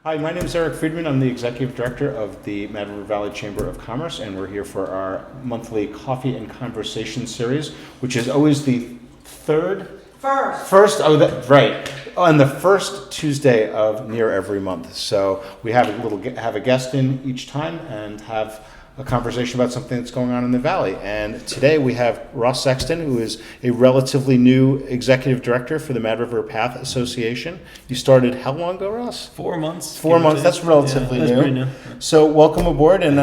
Hi, my name is Eric Friedman. I'm the Executive Director of the Mad River Valley Chamber of Commerce, and we're here for our monthly Coffee and Conversation series, which is always the right, on the first Tuesday of near every month. So we have a guest in each time and have a conversation about something that's going on in the Valley. And today we have Ross Saxton, who is a relatively new Executive Director for the Mad River Path Association. You started how long ago, Ross? 4 months. 4 months, that's relatively that's new. pretty new. So welcome aboard and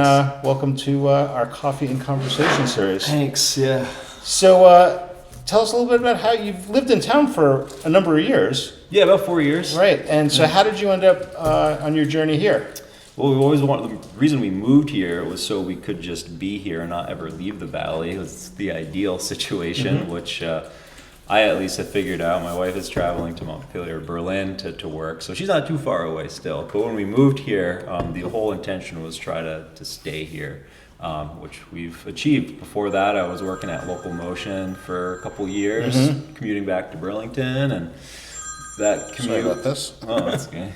welcome to our Coffee and Conversation series. Thanks, yeah. So tell us a little bit about how you've lived in town for a number of years. Yeah, about 4 years. Right, and so how did you end up on your journey here? Well, we always wanted, the reason we moved here was so we could just be here and not ever leave the Valley. It was the ideal situation, which I at least have figured out. My wife is traveling to Montpelier, Berlin to work, so she's not too far away still. But when we moved here, the whole intention was try to stay here, which we've achieved. Before that, I was working at Local Motion for a couple years, commuting back to Burlington, and that commute... Sorry about this. Oh, that's okay.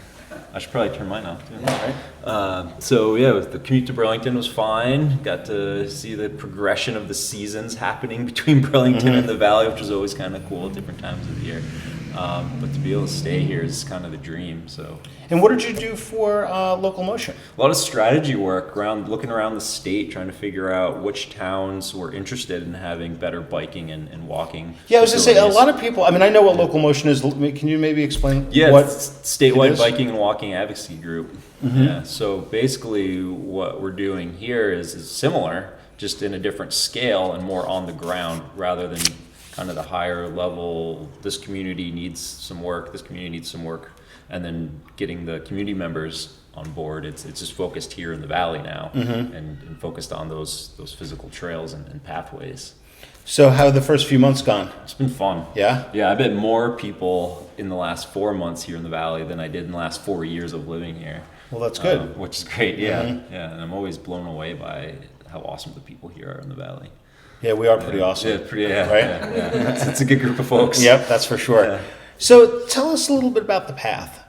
I should probably turn mine off too. Yeah, right. So yeah, the commute to Burlington was fine. Got to see the progression of the seasons happening between Burlington and the Valley, which was always kind of cool at different times of the year. But to be able to stay here is kind of the dream. So. And what did you do for Local Motion? A lot of strategy work looking around the state, trying to figure out which towns were interested in having better biking and walking. Yeah, I was going to say, a lot of people, I mean, I know what Local Motion is. Can you maybe explain what it's statewide it is? biking and walking advocacy group. Yeah, so basically what we're doing here is similar, just in a different scale and more on the ground rather than kind of the higher level, this community needs some work, this community needs some work, and then getting the community members on board. It's just focused here in the Valley now and focused on those physical trails and pathways. So how have the first few months gone? It's been fun. Yeah? Yeah, I met more people in the last 4 months here in the Valley than I did in the last 4 years of living here. Well, that's good. Which is great, yeah. Yeah, and I'm always blown away by how awesome the people here are in the Valley. Yeah, we are pretty awesome. Yeah, right? Yeah. It's a good group of folks. Yep, that's for sure. Yeah. So tell us a little bit about the path.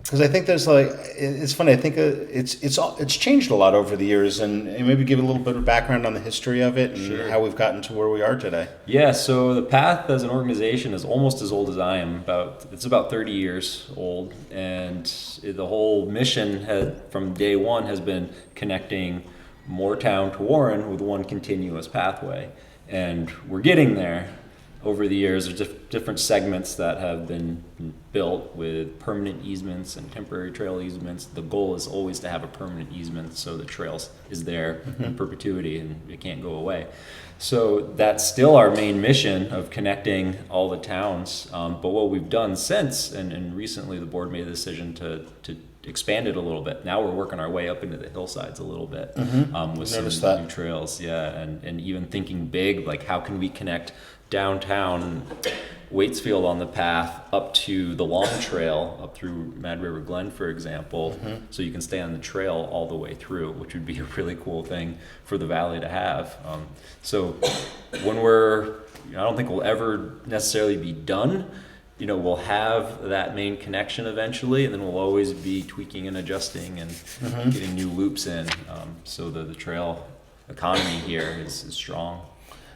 Because I think there's it's funny, I think it's changed a lot over the years, and maybe give a little bit of background on the history of it and how we've gotten to where we are today. Yeah, so the Path as an organization is almost as old as I am. It's about 30 years old, and the whole mission from day one has been connecting Moortown to Warren with one continuous pathway, and we're getting there. Over the years, there's different segments that have been built with permanent easements and temporary trail easements. The goal is always to have a permanent easement so the trail is there in perpetuity and it can't go away. So that's still our main mission of connecting all the towns. But what we've done since, and recently the board made a decision to expand it a little bit. Now we're working our way up into the hillsides a little bit with some new trails. Yeah, and even thinking big, like how can we connect downtown Waitsfield on the path up to the Long Trail up through Mad River Glen, for example, so you can stay on the trail all the way through, which would be a really cool thing for the Valley to have. So when I don't think we'll ever necessarily be done. We'll have that main connection eventually, and then we'll always be tweaking and adjusting and getting new loops in, so the trail economy here is strong.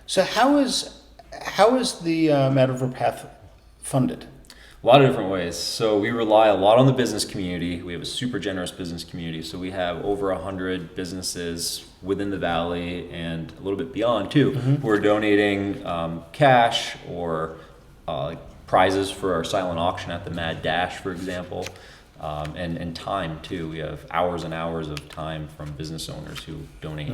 So how is the Mad River Path funded? A lot of different ways. So we rely a lot on the business community. We have a super generous business community. So we have over 100 businesses within the Valley and a little bit beyond too, who are donating cash or prizes for our silent auction at the Mad Dash, for example, and time too. We have hours and hours of time from business owners who donate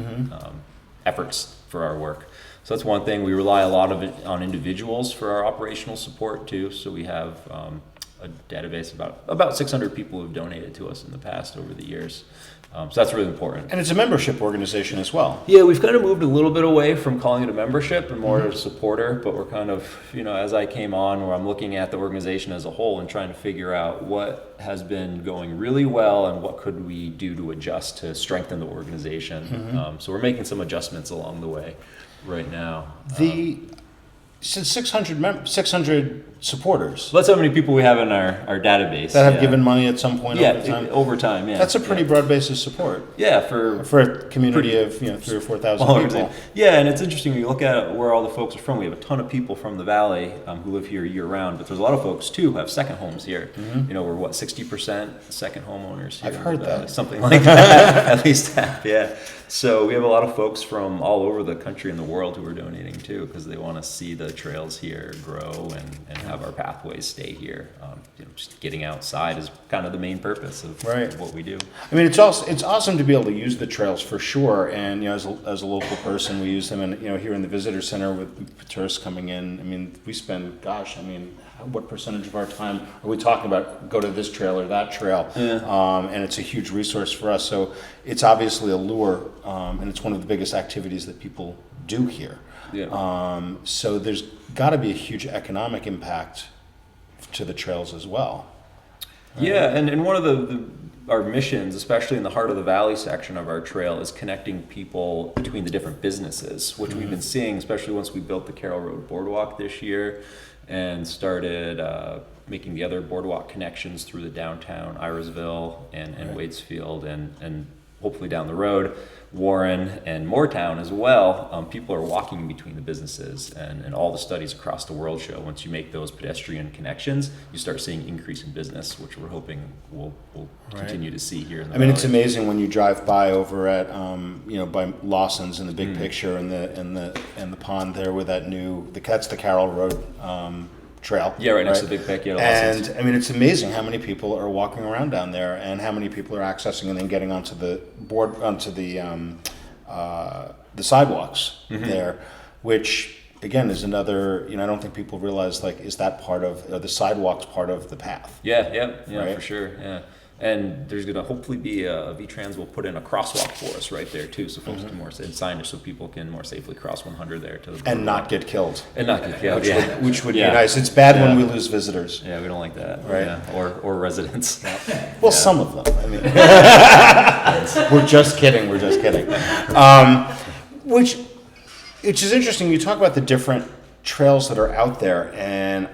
efforts for our work. So that's one thing. We rely a lot on individuals for our operational support too. So we have a database about 600 people who've donated to us in the past over the years. So that's really important. And it's a membership organization as well. Yeah, we've kind of moved a little bit away from calling it a membership and more a supporter, but we're kind of, as I came on, where I'm looking at the organization as a whole and trying to figure out what has been going really well and what could we do to adjust to strengthen the organization. So we're making some adjustments along the way right now. Since 600 supporters So that's how many people we have in our database. that have given money at some point over time. Over time, yeah. That's a pretty broad base of support Yeah, for a community of 3,000 or 4,000 people. Yeah, and it's interesting when you look at where all the folks are from. We have a ton of people from the valley who live here year round, but there's a lot of folks too who have second homes here. You know, we're 60% second homeowners here. I've heard that. Something like that, at least half. Yeah. So we have a lot of folks from all over the country and the world who are donating too, because they want to see the trails here grow and have our pathways stay here. Just getting outside is kind of the main purpose of what we do. I mean, it's awesome to be able to use the trails for sure. And as a local person, we use them. And here in the visitor center with tourists coming in, I mean, we spend, what percentage of our time are we talking about? Go to this trail or that trail, and it's a huge resource for us. So it's obviously a lure, and it's one of the biggest activities that people do here. Yeah. So there's got to be a huge economic impact to the trails as well. Yeah, and one of our missions, especially in the heart of the valley section of our trail, is connecting people between the different businesses, which we've been seeing, especially once we built the Carroll Road Boardwalk this year and started making the other boardwalk connections through the downtown Irisville and Wadesfield and hopefully down the road, Warren and Moortown as well. People are walking between the businesses, and all the studies across the world show once you make those pedestrian connections, you start seeing increase in business, which we're hoping we'll continue to see here in the I mean, valley. it's amazing when you drive by over at by Lawson's in the big picture and the pond there with that's the Carroll Road trail. Yeah, right next to the big backyard. And I mean, it's amazing how many people are walking around down there, and how many people are accessing and then getting onto the sidewalks there, which again is another. I don't think people realize, is that part of the sidewalks part of the path? Yeah, right? For sure. Yeah. And there's going to hopefully be V-Trans will put in a crosswalk for us right there too, so folks can and signage so people can more safely cross 100 there to the and not get killed. Which would be nice. It's bad when we lose visitors. Yeah, we don't like that. Right. Yeah. Or residents. Well, some of them. I mean, we're just kidding. Which is interesting. You talk about the different trails that are out there, and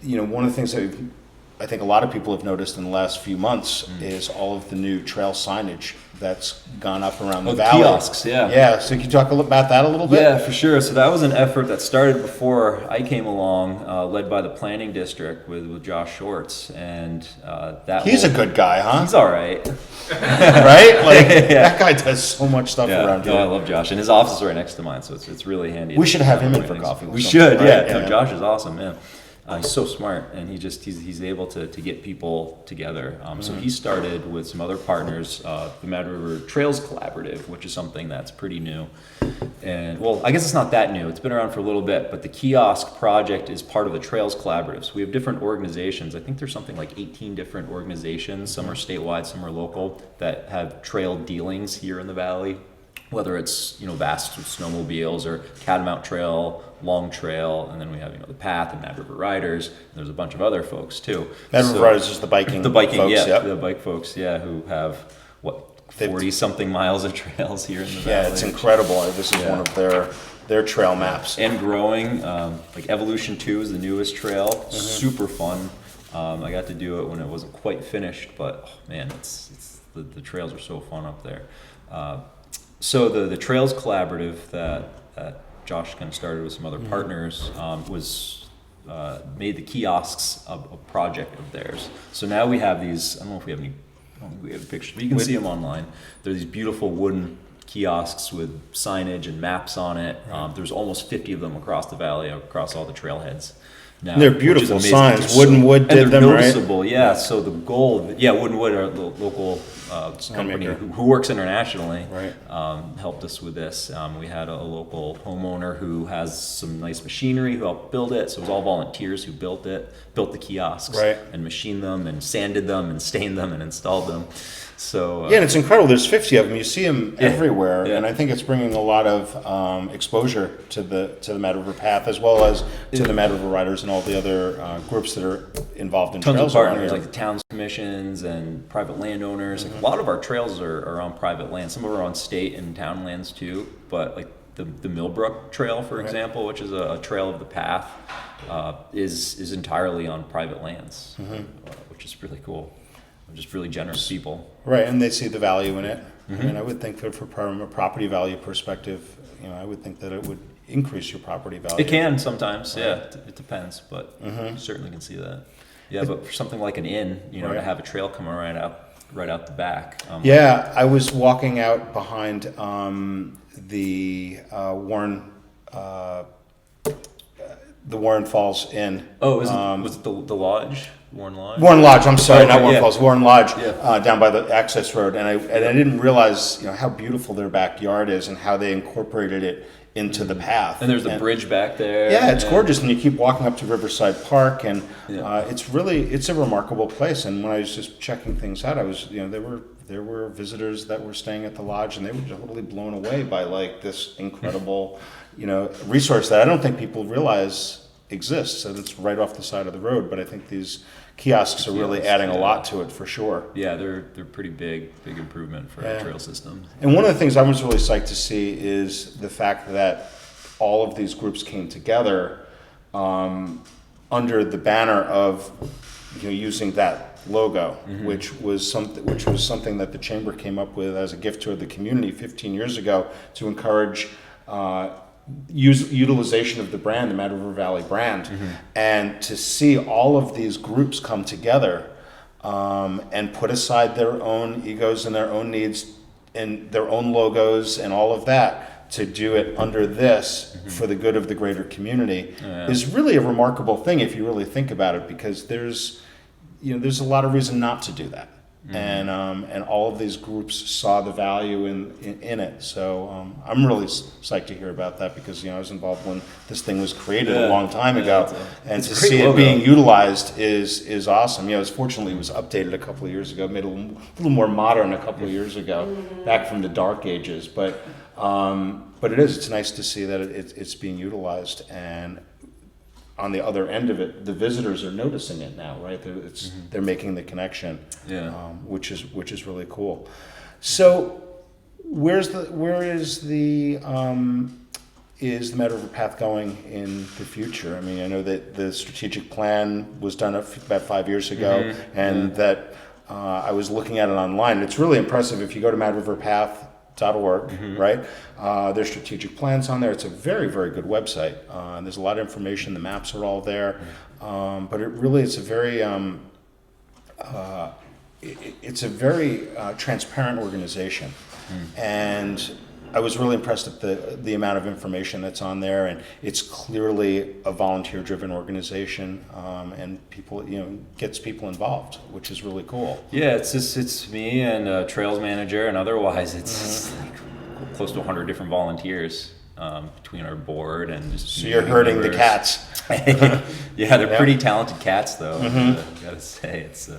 one of the things that I think a lot of people have noticed in the last few months is all of the new trail signage that's gone up around the valley. Kiosks, yeah. Yeah, so can you talk about that a little bit? Yeah, for sure. So that was an effort that started before I came along, led by the planning district with Josh Shorts, and he's a good guy, huh? He's all right. Right? That guy does so much stuff around here. I love Josh, and his office is right next to mine, so it's really handy. We should have him in for coffee. We should, right? No, Josh is awesome, man. He's so smart, and he's able to get people together. So he started with some other partners, the Mad River Trails Collaborative, which is something that's pretty new. And well, I guess it's not that new. It's been around for a little bit, but the Kiosk project is part of the Trails Collaborative. So we have different organizations. I think there's something like 18 different organizations. Some are statewide, some are local, that have trail dealings here in the valley. Whether it's vast snowmobiles or Catamount Trail, Long Trail, and then we have the Path and Mad River Riders. And there's a bunch of other folks too. Mad River Riders is the biking folks, the bike folks, who have 40 something miles of trails here in the valley. Yeah, it's incredible. This is one of their trail maps. And growing, Evolution 2 is the newest trail. Super fun. I got to do it when it wasn't quite finished, but man, it's the trails are so fun up there. So the Trails Collaborative that Josh kind of started with some other partners made the Kiosks a project of theirs. So now we have these. I don't know if we have any. I don't think we have pictures, but you can see them online. They're these beautiful wooden kiosks with signage and maps on it. There's almost 50 of them across the valley, across all the trailheads. Now, they're beautiful signs. Wood and Wood did them, noticeable, right? Yeah. So the goal, Wood and Wood, our local company who works internationally, helped us with this. We had a local homeowner who has some nice machinery who helped build it. So it was all volunteers who built the kiosks, and machined them and sanded them and stained them and installed them. So and it's incredible. There's 50 of them. You see them everywhere, and I think it's bringing a lot of exposure to the Mad River Path, as well as to the Mad River Riders and all the other groups that are involved in tons trails of partners, around like the towns commissions and private landowners. A lot of our trails are on private land. Some of them are on state and town lands too, but the Millbrook Trail, for example, which is a trail of the path, is entirely on private lands, which is really cool. Just really generous people. Right, and they see the value in it. I mean, I would think that from a property value perspective, I would think that it would increase your property value. It can sometimes, yeah. It depends, but you certainly can see that. Yeah, but for something like an inn, to have a trail come right out the back. Yeah, I was walking out behind the Warren Falls Inn. Oh, was it the Lodge? Warren Lodge? Warren Lodge, I'm sorry, not Warren yeah. Falls, Warren Lodge, Yeah. down by the access road. And I didn't realize, how beautiful their backyard is and how they incorporated it into the path. And there's a bridge back there. Yeah, it's gorgeous. And you keep walking up to Riverside Park, and Yeah. it's a remarkable place. And when I was just checking things out, I was, there were visitors that were staying at the lodge, and they were totally blown away by like this incredible, resource that I don't think people realize exists, and it's right off the side of the road. But I think these kiosks are really adding a lot to it for sure. Yeah, they're pretty big improvement for a trail system. And one of the things I was really psyched to see is the fact that all of these groups came together under the banner of using that logo, which was something that the chamber came up with as a gift to the community 15 years ago to encourage utilization of the brand, the Mad River Valley brand, and to see all of these groups come together and put aside their own egos and their own needs and their own logos and all of that to do it under this for the good of the greater community is really a remarkable thing if you really think about it, because there's a lot of reason not to do that. And all of these groups saw the value in it. So I'm really psyched to hear about that, because I was involved when this thing was created a long time ago, and to see it being utilized is awesome. Fortunately it was updated a couple of years ago, made a little more modern a couple of years ago, back from the dark ages. But it's nice to see that it's being utilized, and on the other end of it, the visitors are noticing it now, right? They're making the connection, which is really cool. So, where is the Mad River Path going in the future? I mean, I know that the strategic plan was done about 5 years ago, and that I was looking at it online. It's really impressive if you go to madriverpath.org, right? There's strategic plans on there. It's a very, very good website. There's a lot of information. The maps are all there. But it's a very transparent organization. And I was really impressed at the amount of information that's on there, and it's clearly a volunteer-driven organization, and people, gets people involved, which is really cool. Yeah, it's me and a trails manager, and otherwise it's like close to 100 different volunteers between our board and just. So you're herding the cats. Yeah, they're pretty talented cats, though. I gotta say, it's.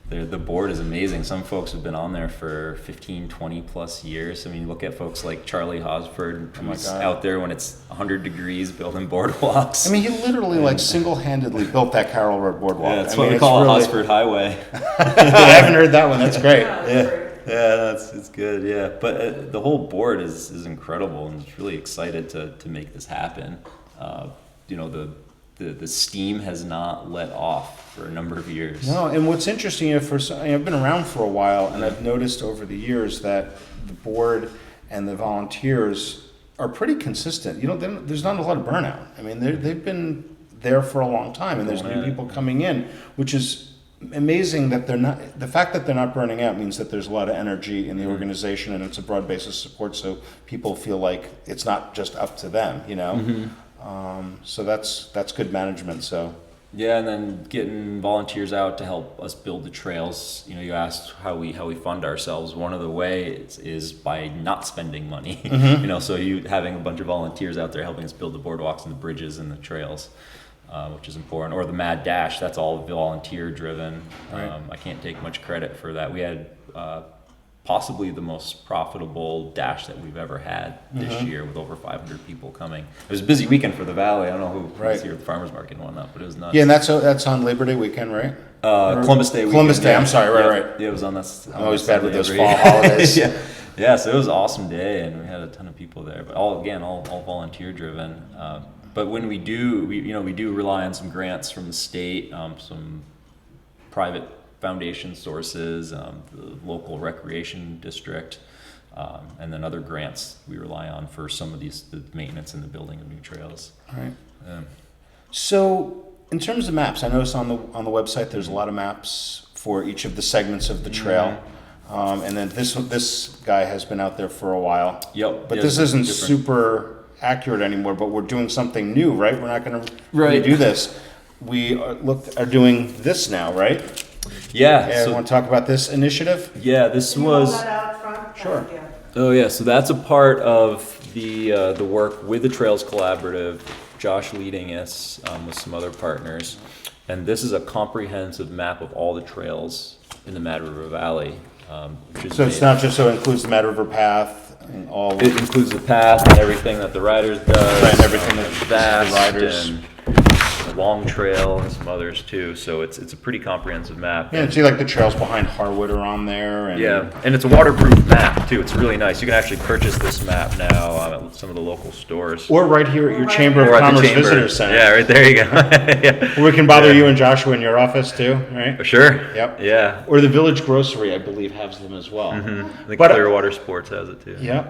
The board is amazing. Some folks have been on there for 15, 20 plus years. I mean, look at folks like Charlie Hosford, who's out there when it's 100 degrees building boardwalks. I mean, he literally single-handedly built that Carroll Road boardwalk. Yeah, that's what we call a Hosford Highway. I haven't heard that one. That's great. Yeah, it's good. Yeah, but the whole board is incredible, and it's really excited to make this happen. The steam has not let off for a number of years. No, and what's interesting, I've been around for a while, and I've noticed over the years that the board and the volunteers are pretty consistent. There's not a lot of burnout. I mean, they've been there for a long time, and there's new people coming in, which is amazing that they're not. The fact that they're not burning out means that there's a lot of energy in the organization, and it's a broad base of support, so people feel like it's not just up to them. So that's good management. So yeah, and then getting volunteers out to help us build the trails. You asked how we fund ourselves. One of the ways is by not spending money. So you having a bunch of volunteers out there helping us build the boardwalks and the bridges and the trails, which is important. Or the Mad Dash, that's all volunteer driven. Right. I can't take much credit for that. We had possibly the most profitable dash that we've ever had this year, with over 500 people coming. It was a busy weekend for the Valley. I don't know who was here at the farmers market and whatnot, but it was nuts. Yeah, and that's on Labor Day weekend, right? Columbus Day weekend. Columbus Day. I'm sorry. Right. Yeah, it was on that. I'm always bad with those fall holidays. Yeah, so it was an awesome day, and we had a ton of people there, but all volunteer driven. But when we do rely on some grants from the state, some private foundation sources, the local recreation district, and then other grants we rely on for some of the maintenance and the building of new trails. All right. So in terms of maps, I noticed on the website there's a lot of maps for each of the segments of the trail. And then this guy has been out there for a while. Yep. But yeah, this isn't different. super accurate anymore, but we're doing something new, right? We're not going to Right. do this. We are doing this now, right? Yeah. Yeah, So, want to talk about this initiative? yeah, this Can you hold was. that out front? Sure. Yeah. Oh yeah, so that's a part of the work with the Trails Collaborative. Josh leading us with some other partners, and this is a comprehensive map of all the trails in the Mad River Valley. Which is So it's not just, so it includes the Mad River Path and all. It includes the path and everything that the riders does, Right, and everything that the the Vast riders- and the Long Trail and some others too. So it's a pretty comprehensive map. Yeah, and see like the trails behind Harwood are on there. And Yeah, and it's a waterproof map too. It's really nice. You can actually purchase this map now at some of the local stores. Or right here at your Or Chamber Or of at the Commerce chamber. Visitor Center. Yeah, right there you go. Yeah. Or we can bother Yeah. you and Joshua in your office too, right? Sure. Yep. Yeah. Or the Village Grocery, I believe, has them as well. I think But- Clearwater Sports has it too. Yeah.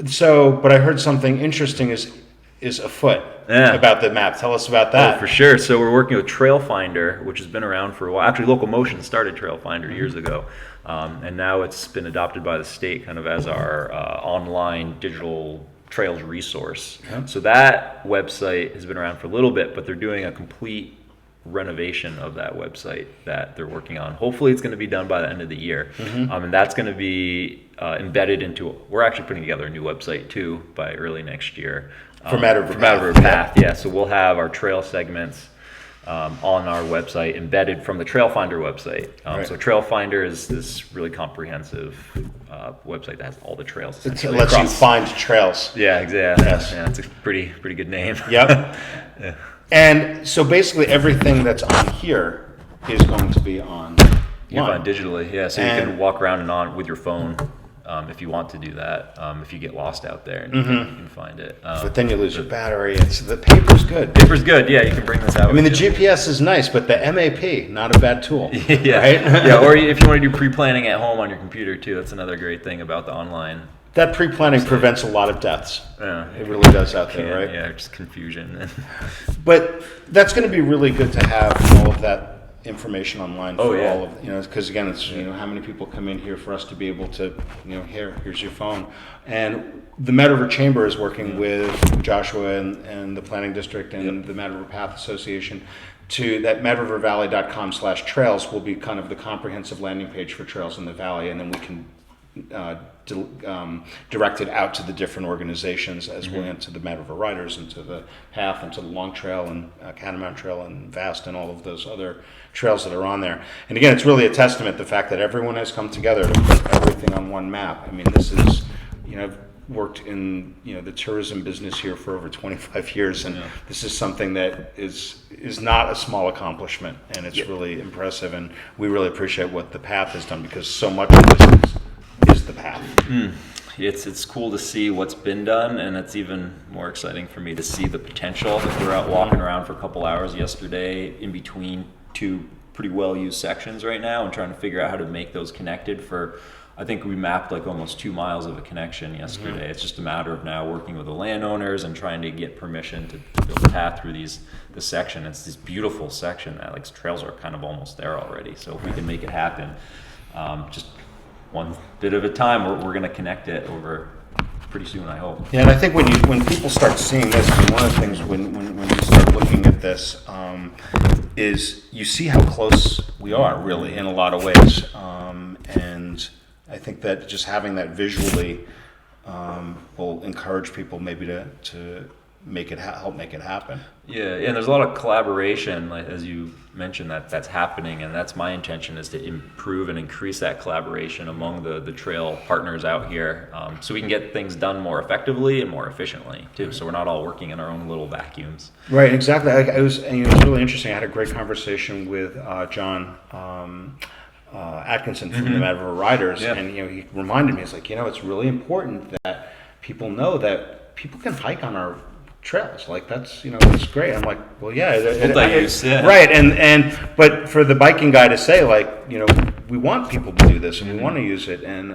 So, but I heard something interesting is afoot Yeah. about the map. Tell us about Oh, that. for sure. So we're working with Trail Finder, which has been around for a while. Actually, Local Motion started Trail Finder years ago, and now it's been adopted by the state kind of as our online digital trails resource. Yeah. So that website has been around for a little bit, but they're doing a complete renovation of that website that they're working on. Hopefully it's going to be done by the end of the year. And that's going to be embedded into, we're actually putting together a new website too by early next year. For Mad River Mad River Path. Path, yeah. So we'll have our trail segments on our website embedded from the Trail Finder website. Right. So Trail Finder is this really comprehensive website that has all the trails. It essentially lets you across- find trails. Yeah, exactly. Yes. Yeah, it's a pretty good name. Yep. Yeah. And so basically everything that's on here is going to be on. You can find digitally, yeah. So you And- can walk around and on with your phone if you want to do that. If you get lost out there, and you can find it. But then you lose your battery. The paper's good. Paper's good. Yeah, you can bring this out. I mean, the with you. GPS is nice, but the MAP, not a bad tool. yeah, Right? yeah. Or if you want to do pre-planning at home on your computer too, that's another great thing about the online. That pre-planning prevents a lot of deaths. Yeah, It really does out there, right? Yeah, just confusion. But that's going to be really good to have all of that information online for Oh, yeah. all of, because again, it's, how many people come in here for us to be able to, here's your phone. And the Mad River Chamber is working with Joshua and the Planning District and the Mad River Path Association to that madrivervalley.com/trails will be kind of the comprehensive landing page for trails in the valley, and then we can direct it out to the different organizations as well, and to the Mad River Riders and to the Path and to the Long Trail and Catamount Trail and Vast and all of those other trails that are on there. And again, it's really a testament the fact that everyone has come together to put everything on one map. I mean, this is, I've worked in the tourism business here for over 25 years, and this is something that is not a small accomplishment, and it's really impressive. And we really appreciate what the Path has done, because so much of this is the Path. It's cool to see what's been done, and it's even more exciting for me to see the potential. We were out walking around for a couple hours yesterday in between two pretty well-used sections right now, and trying to figure out how to make those connected for. I think we mapped like almost 2 miles of a connection yesterday. It's just a matter of now working with the landowners and trying to get permission to build a path through this section. It's this beautiful section that like trails are kind of almost there already. So if we can make it happen, just one bit at a time, we're going to connect it over pretty soon, I hope. Yeah, and I think when people start seeing this, I mean, one of the things when you start looking at this is you see how close we are, really, in a lot of ways, and I think that just having that visually will encourage people maybe to make it help make it happen. Yeah, and there's a lot of collaboration, like as you mentioned, that's happening, and that's my intention, is to improve and increase that collaboration among the trail partners out here, so we can get things done more effectively and more efficiently too. So we're not all working in our own little vacuums. Right, exactly. It was really interesting. I had a great conversation with John Atkinson from the Maverick Riders, and he reminded me, it's like, it's really important that people know that people can hike on our trails. Like that's it's great. I'm like, well, yeah, right. But for the biking guy to say, like, we want people to do this and we want to use it, and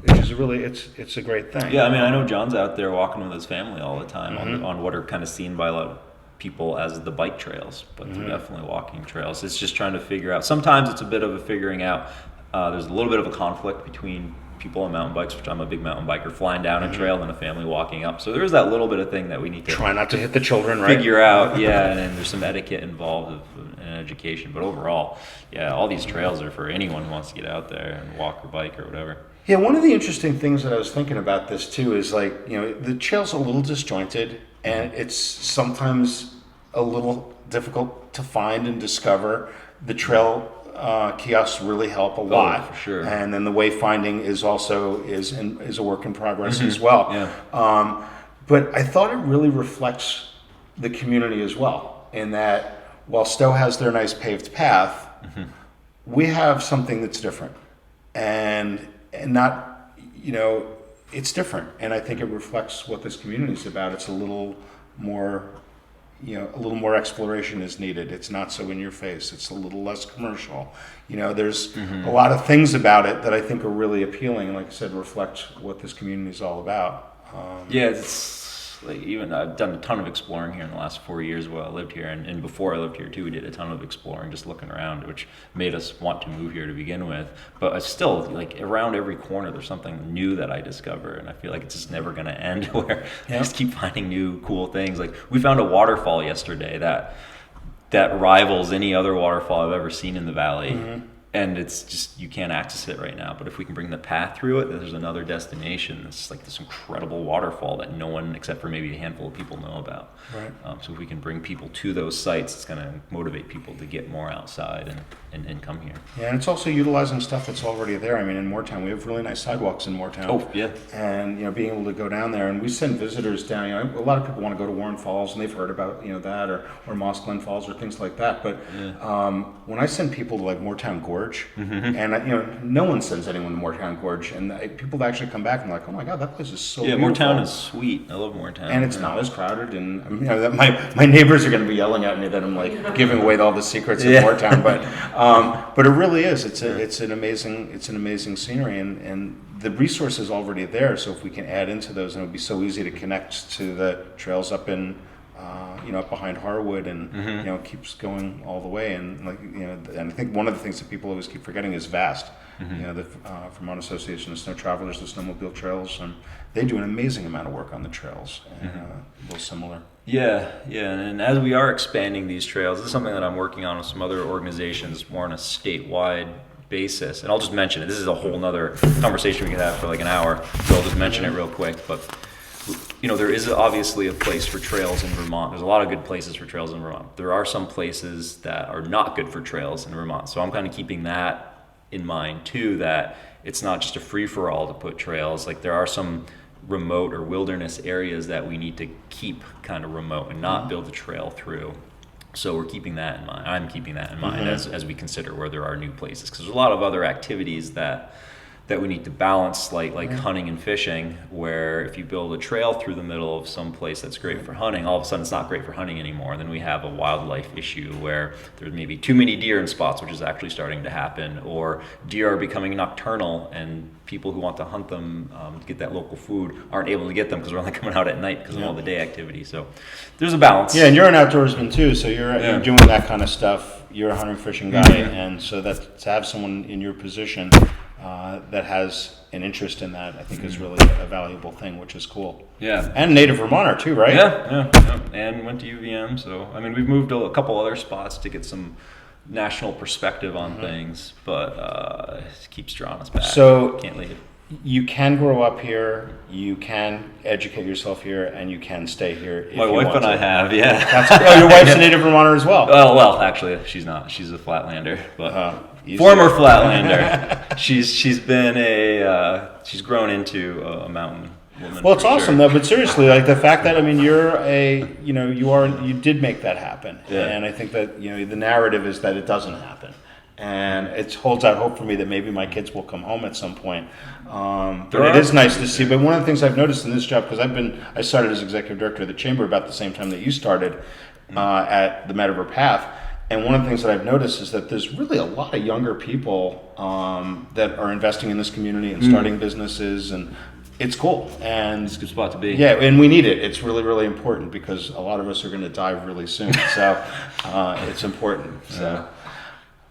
it's a great thing. Yeah, I mean, I know John's out there walking with his family all the time on what are kind of seen by a lot of people as the bike trails, but they're definitely walking trails. It's just trying to figure out. Sometimes it's a bit of a figuring out. There's a little bit of a conflict between people on mountain bikes, which I'm a big mountain biker, flying down a trail and a family walking up. So there's that little bit of thing that we need to try not to hit the children, right? Figure out, yeah, and then there's some etiquette involved in education. But overall, yeah, all these trails are for anyone who wants to get out there and walk or bike or whatever. Yeah, one of the interesting things that I was thinking about this too is like, the trail's a little disjointed and it's sometimes a little difficult to find and discover. The trail kiosks really help a lot, for sure. And then the wayfinding is also is a work in progress as well. Yeah. But I thought it really reflects the community as well, in that while Stowe has their nice paved path, we have something that's different, and not it's different, and I think it reflects what this community is about. It's a little more. A little more exploration is needed. It's not so in your face. It's a little less commercial. There's a lot of things about it that I think are really appealing. Like I said, reflect what this community is all about. It's like, even I've done a ton of exploring here in the last 4 years while I lived here, and before I lived here too, we did a ton of exploring, just looking around, which made us want to move here to begin with. But I still, like, around every corner there's something new that I discover, and I feel like it's just never going to end, where I just keep finding new cool things. Like, we found a waterfall yesterday that rivals any other waterfall I've ever seen in the valley. And it's just, you can't access it right now. But if we can bring the path through it, there's another destination. It's like this incredible waterfall that no one, except for maybe a handful of people, know about. Right. So if we can bring people to those sites, it's going to motivate people to get more outside and come here. Yeah, and it's also utilizing stuff that's already there. I mean, in Moortown, we have really nice sidewalks in Moortown. Oh, yeah. And, being able to go down there, and we send visitors down. A lot of people want to go to Warren Falls, and they've heard about, that, or Moss Glen Falls, or things like that. But when I send people to, like, Moortown Gorge, and, no one sends anyone to Moortown Gorge, and people actually come back and like, oh my God, that place is so beautiful. Moortown is sweet. I love Moortown. And it's not as crowded, and my neighbors are going to be yelling at me that I'm like giving away all the secrets of Moortown, but it really is. It's an amazing scenery, and the resource is already there. So if we can add into those, and it would be so easy to connect to the trails up in up behind Harwood, and it keeps going all the way, and and I think one of the things that people always keep forgetting is VAST. The Vermont Association of Snow Travelers, the Snowmobile Trails, and they do an amazing amount of work on the trails, and real similar. Yeah, and as we are expanding these trails, this is something that I'm working on with some other organizations, more on a statewide basis. And I'll just mention it. This is a whole nother conversation we could have for like an hour, so I'll just mention it real quick. But there is obviously a place for trails in Vermont. There's a lot of good places for trails in Vermont. There are some places that are not good for trails in Vermont. So I'm kind of keeping that in mind too, that it's not just a free-for-all to put trails. Like, there are some remote or wilderness areas that we need to keep kind of remote and not build a trail through. So we're keeping that in mind. I'm keeping that in mind as we consider where there are new places, because there's a lot of other activities that we need to balance, like hunting and fishing, where if you build a trail through the middle of some place that's great for hunting, all of a sudden it's not great for hunting anymore. And then we have a wildlife issue where there's maybe too many deer in spots, which is actually starting to happen, or deer are becoming nocturnal, and people who want to hunt them to get that local food aren't able to get them because they're only coming out at night because of all the day activity. So there's a balance. Yeah, and you're an outdoorsman too, so you're doing that kind of stuff. You're a hunting fishing guy, and so that to have someone in your position that has an interest in that, I think is really a valuable thing, which is cool. Yeah. And native Vermonter too, right? Yeah. And went to UVM, so I mean, we've moved to a couple other spots to get some national perspective on things, but it keeps drawing us back. So can't leave. You can grow up here, you can educate yourself here, and you can stay here if My you wife want and to. I have, yeah. Your wife's a native Vermonter as well. Oh, well, actually, she's not. She's a Flatlander, but Easy. former Flatlander. she's been she's grown into a mountain woman. Well, it's for awesome sure. though. But seriously, like the fact that you did make that happen, Yeah. and I think that the narrative is that it doesn't happen, And it holds out hope for me that maybe my kids will come home at some point. But it is nice to see. But one of the things I've noticed in this job, because I started as executive director of the chamber about the same time that you started at the Metaver Path. And one of the things that I've noticed is that there's really a lot of younger people that are investing in this community and starting businesses, and it's cool. And It's a good spot to be. yeah, and we need it. It's really, really important because a lot of us are going to die really soon. So it's important. So.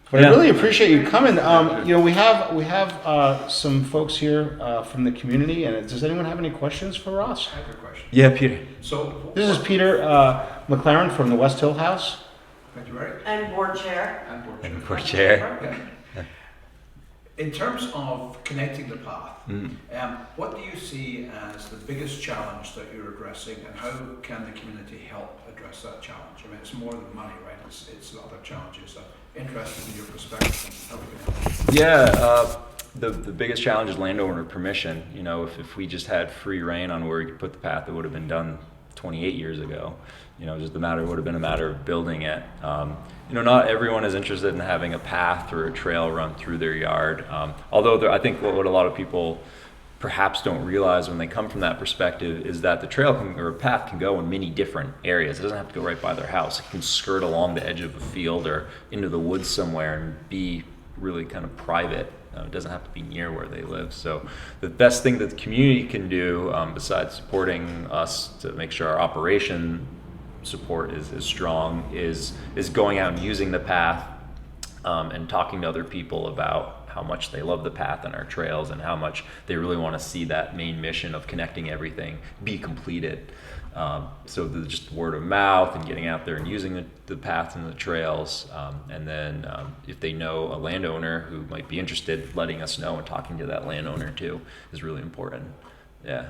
But I really appreciate you coming. We have some folks here from the community, and does anyone have any questions for Ross? I have a question. Yeah, Peter. So This is Peter McLaren from the West Hill House. thank you, right? And board chair. And For chair. Okay. In terms of connecting the path, what do you see as the biggest challenge that you're addressing, and how can the community help address that challenge? I mean, it's more than money, right? It's other challenges. So interested in your perspective on how we can help. Yeah, the biggest challenge is landowner permission. You know, if we just had free reign on where we could put the path, it would have been done 28 years ago. You know, just would have been a matter of building it. Not everyone is interested in having a path or a trail run through their yard. Although I think what a lot of people perhaps don't realize when they come from that perspective is that the trail or a path can go in many different areas. It doesn't have to go right by their house. It can skirt along the edge of a field or into the woods somewhere and be really kind of private. It doesn't have to be near where they live. So the best thing that the community can do, besides supporting us to make sure our operation support is strong, is going out and using the path and talking to other people about how much they love the path and our trails and how much they really want to see that main mission of connecting everything be completed. So just word of mouth and getting out there and using the paths and the trails, and then if they know a landowner who might be interested, letting us know and talking to that landowner too is really important. Yeah.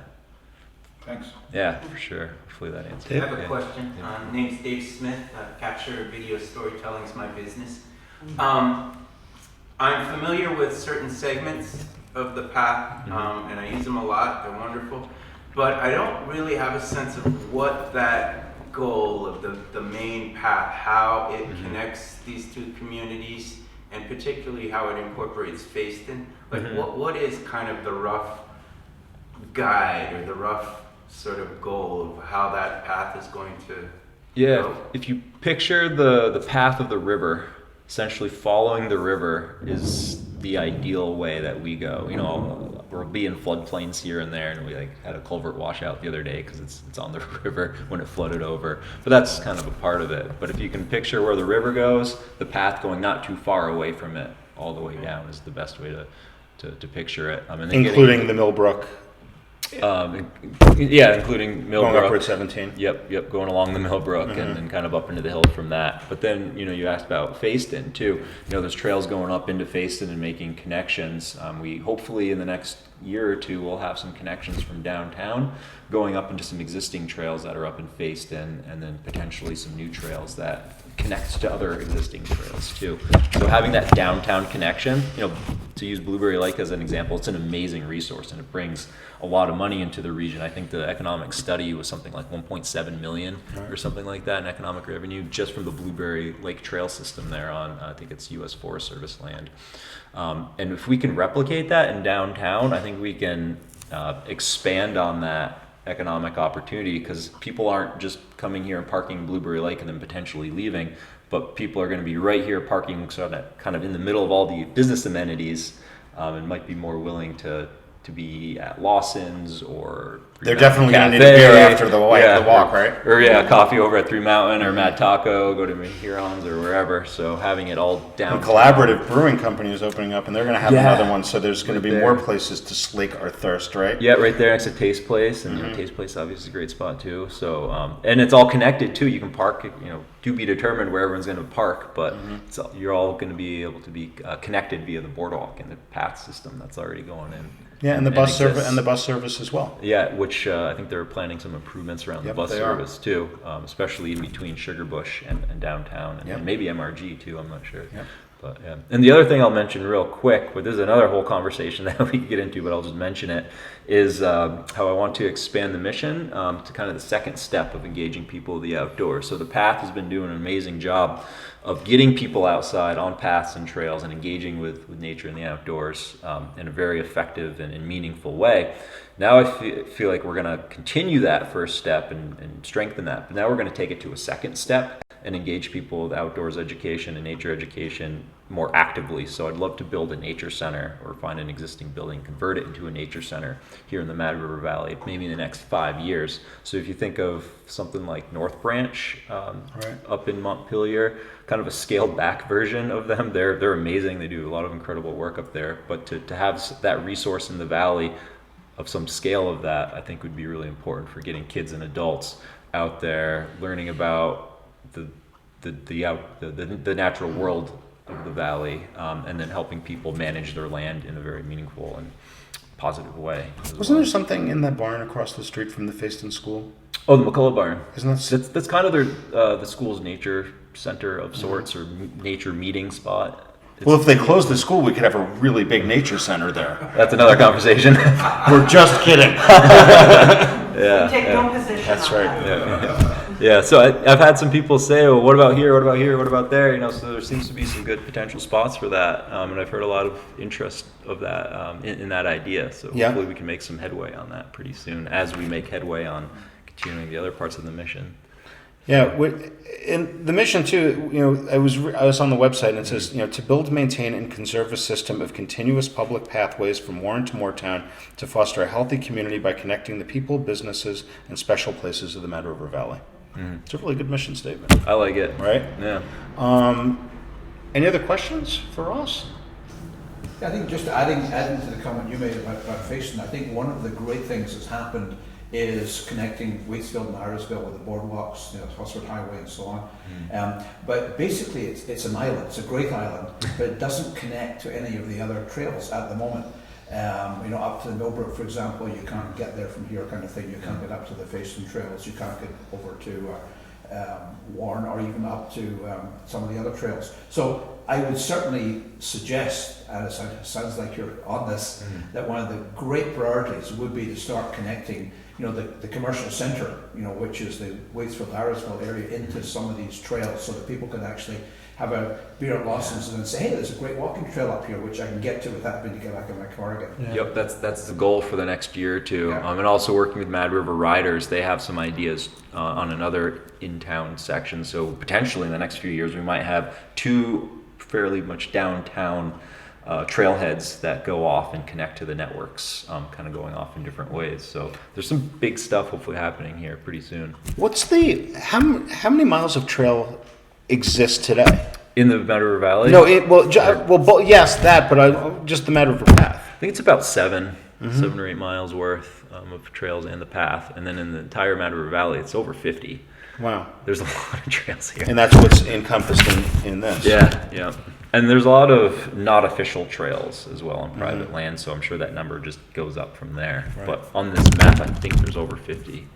Thanks. Yeah, for sure. Hopefully that answers. I have a question. Name's Dave Smith. Capture video storytelling is my business. I'm familiar with certain segments of the path, and I use them a lot. They're wonderful. But I don't really have a sense of what that goal of the main path, how it connects these two communities, and particularly how it incorporates Facein. Like, what is kind of the rough guide or the rough sort of goal of how that path is going to go? If you picture the path of the river, essentially following the river is the ideal way that we go. You know, we'll be in floodplains here and there, and we had a culvert washout the other day because it's on the river when it flooded over. But that's kind of a part of it. But if you can picture where the river goes, the path going not too far away from it all the way down is the best way to picture it. And then Including the Millbrook. Including Millbrook. Going upward 17. Yep, going along the Millbrook and then kind of up into the hill from that. But then, you asked about Facein too. There's trails going up into Facein and making connections. We hopefully in the next year or two we'll have some connections from downtown going up into some existing trails that are up in Facein, and then potentially some new trails that connect to other existing trails too. So having that downtown connection, to use Blueberry Lake as an example, it's an amazing resource and it brings a lot of money into the region. I think the economic study was something like 1.7 million or something like that in economic revenue just from the Blueberry Lake Trail system there on, I think it's U.S. Forest Service land. And if we can replicate that in downtown, I think we can expand on that economic opportunity, because people aren't just coming here and parking Blueberry Lake and then potentially leaving, but people are going to be right here parking sort of kind of in the middle of all the business amenities, and might be more willing to be at Lawson's or They're definitely going to need a beer after the walk, right? Or coffee over at Three Mountain or Mad Taco, go to Huron's or wherever. So having it all down. A collaborative brewing company is opening up, and they're going to have another one. So there's going to be more places to slake our thirst, right? Yeah, right there next to Taste Place, and Taste Place obviously is a great spot too. So and it's all connected too. You can park, to be determined where everyone's going to park, but you're all going to be able to be connected via the boardwalk and the path system that's already going in. Yeah, and the bus service as well. Yeah, which I think they're planning some improvements around the bus service too, especially in between Sugarbush and downtown, and maybe MRG too. I'm not sure. Yep. But yeah, and the other thing I'll mention real quick, but this is another whole conversation that we could get into, but I'll just mention it, is how I want to expand the mission to kind of the second step of engaging people with the outdoors. So the path has been doing an amazing job of getting people outside on paths and trails and engaging with nature and the outdoors in a very effective and meaningful way. Now I feel like we're going to continue that first step and strengthen that. But now we're going to take it to a second step and engage people with outdoors education and nature education more actively. So I'd love to build a nature center or find an existing building, convert it into a nature center here in the Mad River Valley, maybe in the next 5 years. So if you think of something like North Branch up in Montpelier, kind of a scaled back version of them, they're amazing. They do a lot of incredible work up there. But to have that resource in the valley of some scale of that, I think would be really important for getting kids and adults out there learning about the natural world of the valley, and then helping people manage their land in a very meaningful and positive way. Wasn't there something in that barn across the street from the Fayston School? Oh, the McCullough Barn. Isn't that That's kind of the school's nature center of sorts, or nature meeting spot. Well, if they close the school, we could have a really big nature center there. That's another conversation. We're just kidding. Yeah, Take no position That's on right. that. yeah. So I've had some people say, "Well, what about here? What about here? What about there?" So there seems to be some good potential spots for that, and I've heard a lot of interest of that in that idea. So hopefully we can make some headway on that pretty soon, as we make headway on continuing the other parts of the mission. Yeah, in the mission too, I was on the website and it says, to build, maintain, and conserve a system of continuous public pathways from Warren to Moortown to foster a healthy community by connecting the people, businesses, and special places of the Mad River Valley. Mm-hmm. It's a really good mission statement. I like it. Right? Yeah. Any other questions for us? I think just adding to the comment you made about Fayston, I think one of the great things that's happened is connecting Waitsfield and Irisville with the boardwalks, Husford Highway and so on. But basically it's an island, it's a great island, but it doesn't connect to any of the other trails at the moment. Up to the Millbrook, for example, you can't get there from here kind of thing. You can't get up to the Fayston trails, you can't get over to Warren or even up to some of the other trails. So I would certainly suggest, and it sounds like you're on this, that one of the great priorities would be to start connecting the commercial centre, which is the Waitsfield, Irisville area, into some of these trails so that people can actually have a beer at Lawson's and then say, hey, there's a great walking trail up here which I can get to without having to get back in my car again. Yeah. Yep, that's the goal for the next year or two. Yeah. And also working with Mad River Riders, they have some ideas on another in-town section. So potentially in the next few years we might have 2 fairly much downtown trailheads that go off and connect to the networks, kind of going off in different ways. So there's some big stuff hopefully happening here pretty soon. What's how many miles of trail exist today? In the Mad River Valley? No, yes, that, but just the Mad River path. I think it's about 7 or 8 miles worth of trails and the path. And then in the entire Mad River Valley, it's over 50. Wow. There's a lot of trails here. And that's what's encompassed in this. Yeah. And there's a lot of not official trails as well on private land, so I'm sure that number just goes up from there. Right. But on this map, I think there's over 50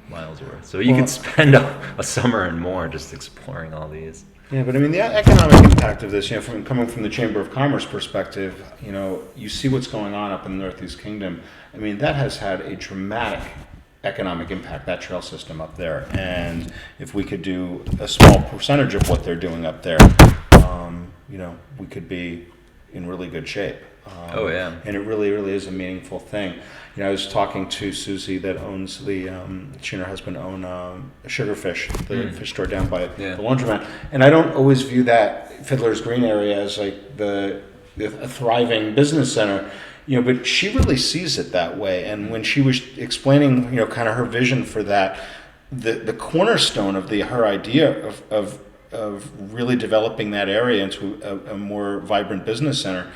miles worth. So you could spend a summer and more just exploring all these. Yeah, but I mean, the economic impact of this, coming from the Chamber of Commerce perspective, you see what's going on up in the Northeast Kingdom. I mean, that has had a dramatic economic impact, that trail system up there. And if we could do a small percentage of what they're doing up there, we could be in really good shape. Oh, yeah. And it really, really is a meaningful thing. I was talking to Susie that owns she and her husband own Sugarfish, the fish store down by the laundromat. And I don't always view that Fiddler's Green area as like a thriving business center, but she really sees it that way. And when she was explaining, kind of her vision for that, the cornerstone of her idea of really developing that area into a more vibrant business center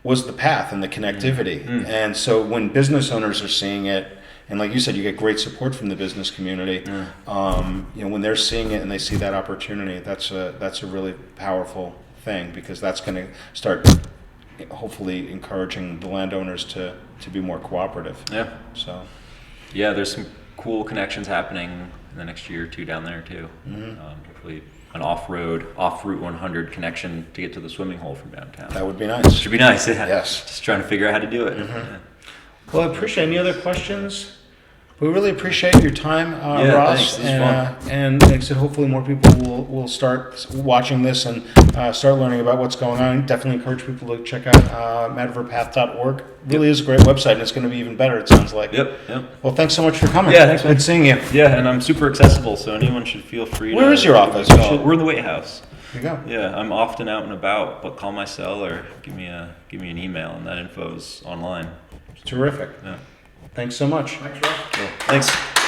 was the path and the connectivity. And so when business owners are seeing it, and like you said, you get great support from the business community. When they're seeing it and they see that opportunity, that's a really powerful thing, because that's going to start hopefully encouraging the landowners to be more cooperative. Yeah. So. Yeah, there's some cool connections happening in the next year or two down there too. Hopefully an off Route 100 connection to get to the swimming hole from downtown. That would be nice. Should be nice. Yeah. Yes. Just trying to figure out how to do it. Mm-hmm. Well, I appreciate any other questions. We really appreciate your time, Ross. Thanks. This was fun. And like I said, hopefully more people will start watching this and start learning about what's going on. Definitely encourage people to check out metaverpath.org. Really is a great website, and it's going to be even better, it sounds like. Yep. Well, thanks so much for coming. Yeah, thanks, man. Good seeing you. Yeah, and I'm super accessible, so anyone should feel free. Where is your office? We're in the White House. There you go. Yeah, I'm often out and about, but call my cell or give me an email, and that info's online. Terrific. Yeah. Thanks so much. Thanks, Ross. Cool. Thanks.